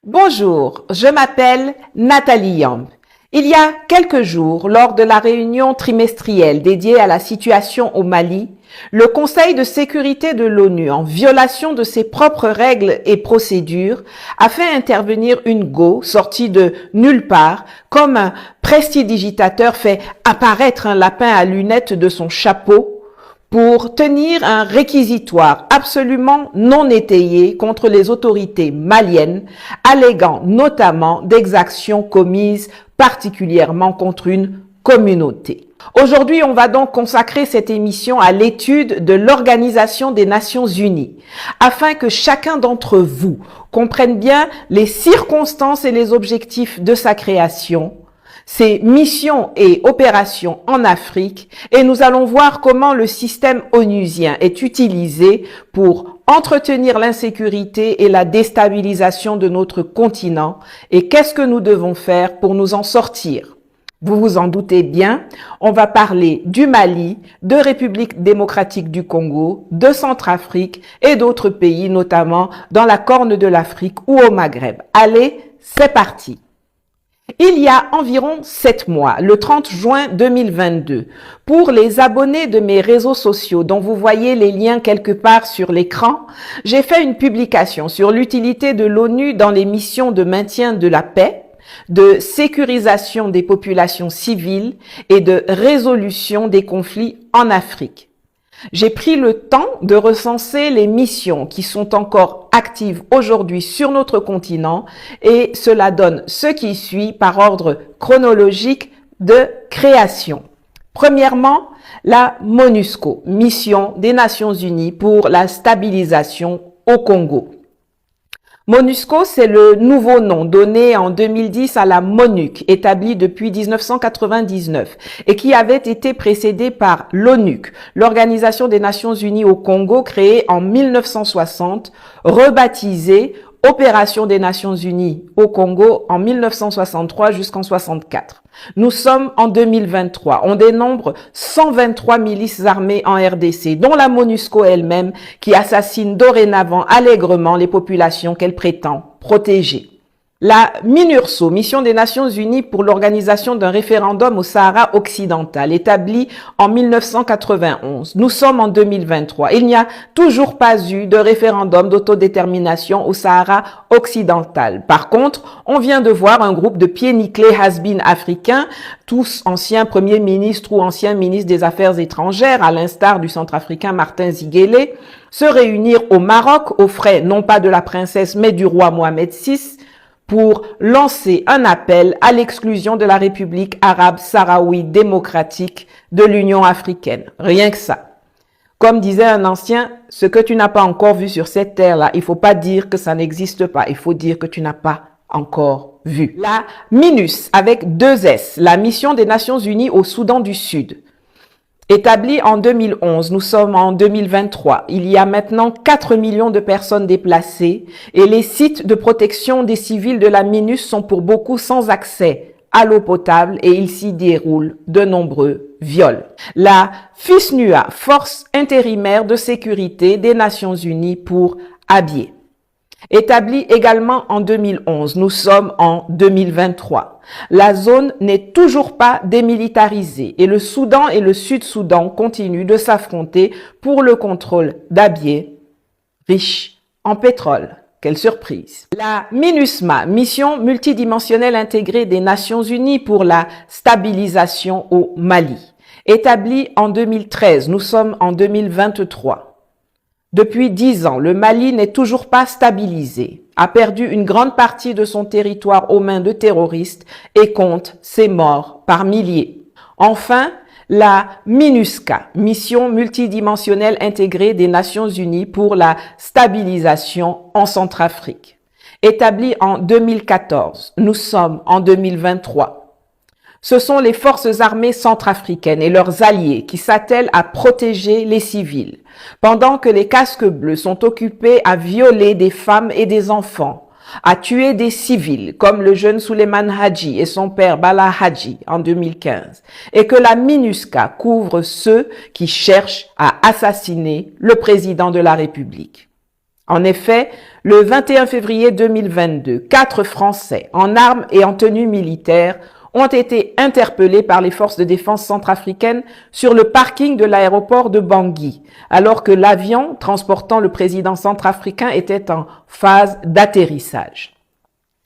Bonjour, je m'appelle Nathalie Yamb. Il y a quelques jours, lors de la réunion trimestrielle dédiée à la situation au Mali, le Conseil de sécurité de l'ONU, en violation de ses propres règles et procédures, a fait intervenir une go sortie de nulle part, comme un prestidigitateur fait apparaître un lapin à lunettes de son chapeau, pour tenir un réquisitoire absolument non étayé contre les autorités maliennes, alléguant notamment d'exactions commises particulièrement contre une communauté. Aujourd'hui, on va donc consacrer cette émission à l'étude de l'Organisation des Nations Unies, afin que chacun d'entre vous comprenne bien les circonstances et les objectifs de sa création, ses missions et opérations en Afrique, et nous allons voir comment le système onusien est utilisé pour entretenir l'insécurité et la déstabilisation de notre continent, et qu'est-ce que nous devons faire pour nous en sortir. Vous vous en doutez bien, on va parler du Mali, de République démocratique du Congo, de Centrafrique et d'autres pays, notamment dans la Corne de l'Afrique ou au Maghreb. Allez, c'est parti! Il y a environ 7 mois, le 30 juin 2022, pour les abonnés de mes réseaux sociaux dont vous voyez les liens quelque part sur l'écran, j'ai fait une publication sur l'utilité de l'ONU dans les missions de maintien de la paix, de sécurisation des populations civiles et de résolution des conflits en Afrique. J'ai pris le temps de recenser les missions qui sont encore actives aujourd'hui sur notre continent et cela donne ce qui suit par ordre chronologique de création. Premièrement, la MONUSCO, Mission des Nations Unies pour la stabilisation au Congo. MONUSCO, c'est le nouveau nom donné en 2010 à la MONUC, établie depuis 1999 et qui avait été précédée par l'ONUC, l'Organisation des Nations Unies au Congo, créée en 1960, rebaptisée Opération des Nations Unies au Congo en 1963 jusqu'en 64. Nous sommes en 2023. On dénombre 123 milices armées en RDC, dont la MONUSCO elle-même, qui assassine dorénavant allègrement les populations qu'elle prétend protéger. La MINURSO, Mission des Nations Unies pour l'organisation d'un référendum au Sahara occidental, établie en 1991. Nous sommes en 2023. Il n'y a toujours pas eu de référendum d'autodétermination au Sahara occidental. Par contre, on vient de voir un groupe de pieds nickelés has-been africains, tous anciens premiers ministres ou anciens ministres des Affaires étrangères, à l'instar du centrafricain Martin Ziguélé, se réunir au Maroc, aux frais non pas de la princesse mais du roi Mohamed VI, pour lancer un appel à l'exclusion de la République arabe sahraoui démocratique de l'Union africaine. Rien que ça. Comme disait un ancien, ce que tu n'as pas encore vu sur cette terre-là, il faut pas dire que ça n'existe pas, il faut dire que tu n'as pas encore vu. La MINUS, avec 2 S, la Mission des Nations Unies au Soudan du Sud. Établie en 2011, nous sommes en 2023. Il y a maintenant 4 millions de personnes déplacées et les sites de protection des civils de la MINUS sont pour beaucoup sans accès à l'eau potable et il s'y déroule de nombreux viols. La FUSNUA, Force intérimaire de sécurité des Nations Unies pour Abyei. Établie également en 2011, nous sommes en 2023. La zone n'est toujours pas démilitarisée et le Soudan et le Sud-Soudan continuent de s'affronter pour le contrôle d'Abyei, riche en pétrole. Quelle surprise! La MINUSMA, Mission multidimensionnelle intégrée des Nations Unies pour la stabilisation au Mali. Établie en 2013, nous sommes en 2023. Depuis 10 ans, le Mali n'est toujours pas stabilisé, a perdu une grande partie de son territoire aux mains de terroristes et compte ses morts par milliers. Enfin, la MINUSCA, Mission multidimensionnelle intégrée des Nations Unies pour la stabilisation en Centrafrique. Établie en 2014, nous sommes en 2023. Ce sont les forces armées centrafricaines et leurs alliés qui s'attellent à protéger les civils, pendant que les casques bleus sont occupés à violer des femmes et des enfants, à tuer des civils comme le jeune Suleiman Hadji et son père Bala Hadji en 2015, et que la MINUSCA couvre ceux qui cherchent à assassiner le président de la République. En effet, le 21 février 2022, 4 Français en armes et en tenue militaire ont été interpellés par les forces de défense centrafricaines sur le parking de l'aéroport de Bangui, alors que l'avion transportant le président centrafricain était en phase d'atterrissage.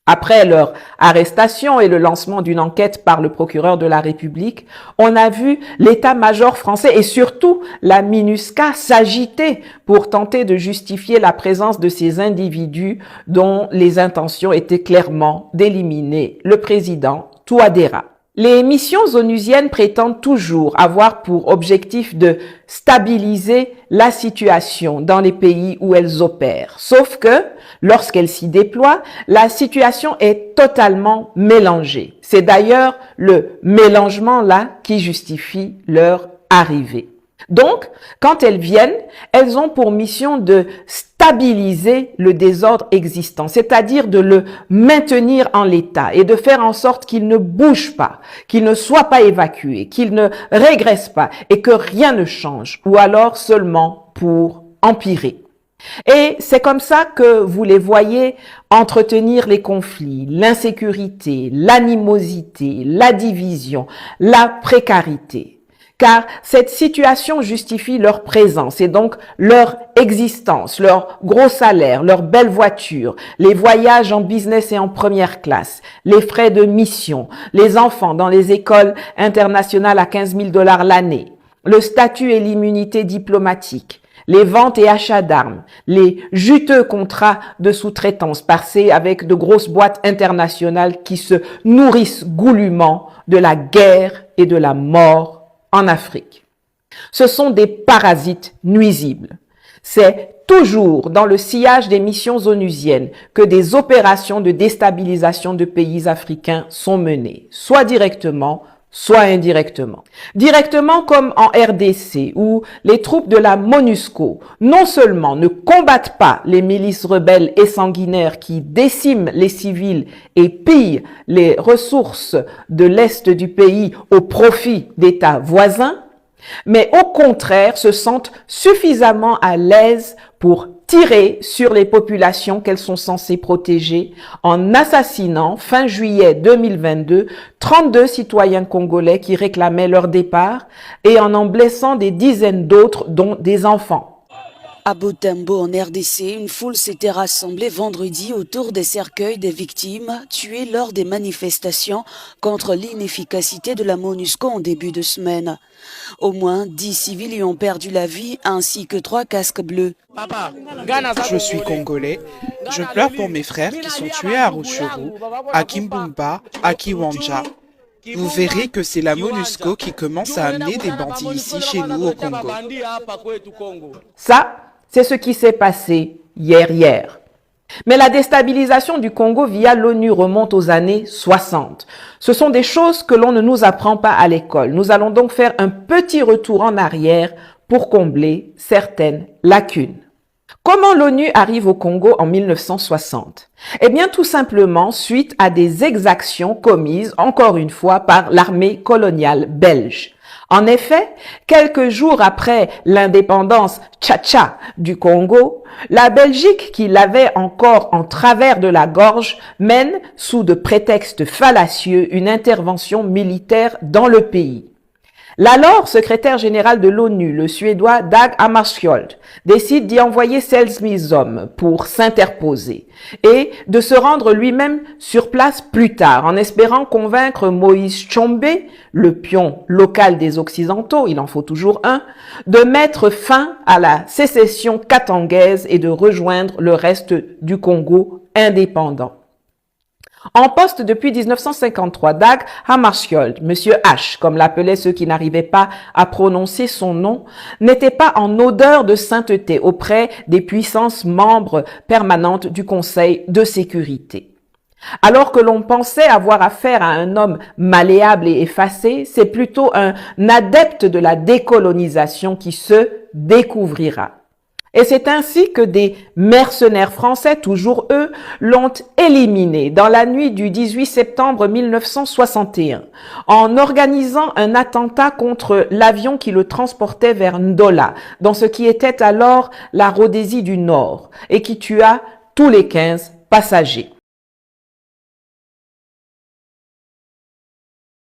Après leur arrestation et le lancement d'une enquête par le procureur de la République, on a vu l'état-major français et surtout la MINUSCA s'agiter pour tenter de justifier la présence de ces individus dont les intentions étaient clairement d'éliminer le président Touadéra. Les missions onusiennes prétendent toujours avoir pour objectif de stabiliser la situation dans les pays où elles opèrent. Sauf que, lorsqu'elles s'y déploient, la situation est totalement mélangée. C'est d'ailleurs le mélangement là qui justifie leur arrivée. Donc, quand elles viennent, elles ont pour mission de stabiliser le désordre existant, c'est-à-dire de le maintenir en l'état et de faire en sorte qu'il ne bouge pas, qu'il ne soit pas évacué, qu'il ne régresse pas et que rien ne change, ou alors seulement pour empirer. Et c'est comme ça que vous les voyez entretenir les conflits, l'insécurité, l'animosité, la division, la précarité. Car cette situation justifie leur présence et donc leur existence, leur gros salaire, leur belle voiture, les voyages en business et en première classe, les frais de mission, les enfants dans les écoles internationales à 15 000 $ l'année, le statut et l'immunité diplomatique, les ventes et achats d'armes, les juteux contrats de sous-traitance passés avec de grosses boîtes internationales qui se nourrissent goulûment de la guerre et de la mort en Afrique. Ce sont des parasites nuisibles. C'est toujours dans le sillage des missions onusiennes que des opérations de déstabilisation de pays africains sont menées, soit directement, soit indirectement. Directement comme en RDC, où les troupes de la MONUSCO non seulement ne combattent pas les milices rebelles et sanguinaires qui déciment les civils et pillent les ressources de l'Est du pays au profit d'États voisins, mais au contraire se sentent suffisamment à l'aise pour tirer sur les populations qu'elles sont censées protéger en assassinant, fin juillet 2022, 32 citoyens congolais qui réclamaient leur départ et en blessant des dizaines d'autres, dont des enfants. À Butembo, en RDC, une foule s'était rassemblée vendredi autour des cercueils des victimes tuées lors des manifestations contre l'inefficacité de la MONUSCO en début de semaine. Au moins 10 civils y ont perdu la vie, ainsi que 3 casques bleus. Je suis congolais. Je pleure pour mes frères qui sont tués à Rutshuru, à Kimbumba, à Kiwanja. Vous verrez que c'est la MONUSCO qui commence à amener des bandits ici chez nous au Congo. Ça, c'est ce qui s'est passé hier. Mais la déstabilisation du Congo via l'ONU remonte aux années 60. Ce sont des choses que l'on ne nous apprend pas à l'école. Nous allons donc faire un petit retour en arrière pour combler certaines lacunes. Comment l'ONU arrive au Congo en 1960? Eh bien, tout simplement suite à des exactions commises, encore une fois, par l'armée coloniale belge. En effet, quelques jours après l'indépendance tchatcha du Congo, la Belgique, qui l'avait encore en travers de la gorge, mène, sous de prétextes fallacieux, une intervention militaire dans le pays. L'alors secrétaire général de l'ONU, le Suédois Dag Hammarskjöld, décide d'y envoyer 16 000 hommes pour s'interposer et de se rendre lui-même sur place plus tard en espérant convaincre Moïse Tshombe, le pion local des Occidentaux, il en faut toujours un, de mettre fin à la sécession katangaise et de rejoindre le reste du Congo indépendant. En poste depuis 1953, Dag Hammarskjöld, Monsieur H, comme l'appelaient ceux qui n'arrivaient pas à prononcer son nom, n'était pas en odeur de sainteté auprès des puissances membres permanentes du Conseil de sécurité. Alors que l'on pensait avoir affaire à un homme malléable et effacé, c'est plutôt un adepte de la décolonisation qui se découvrira. Et c'est ainsi que des mercenaires français, toujours eux, l'ont éliminé dans la nuit du 18 septembre 1961 en organisant un attentat contre l'avion qui le transportait vers Ndola, dans ce qui était alors la Rhodésie du Nord, et qui tua tous les 15 passagers.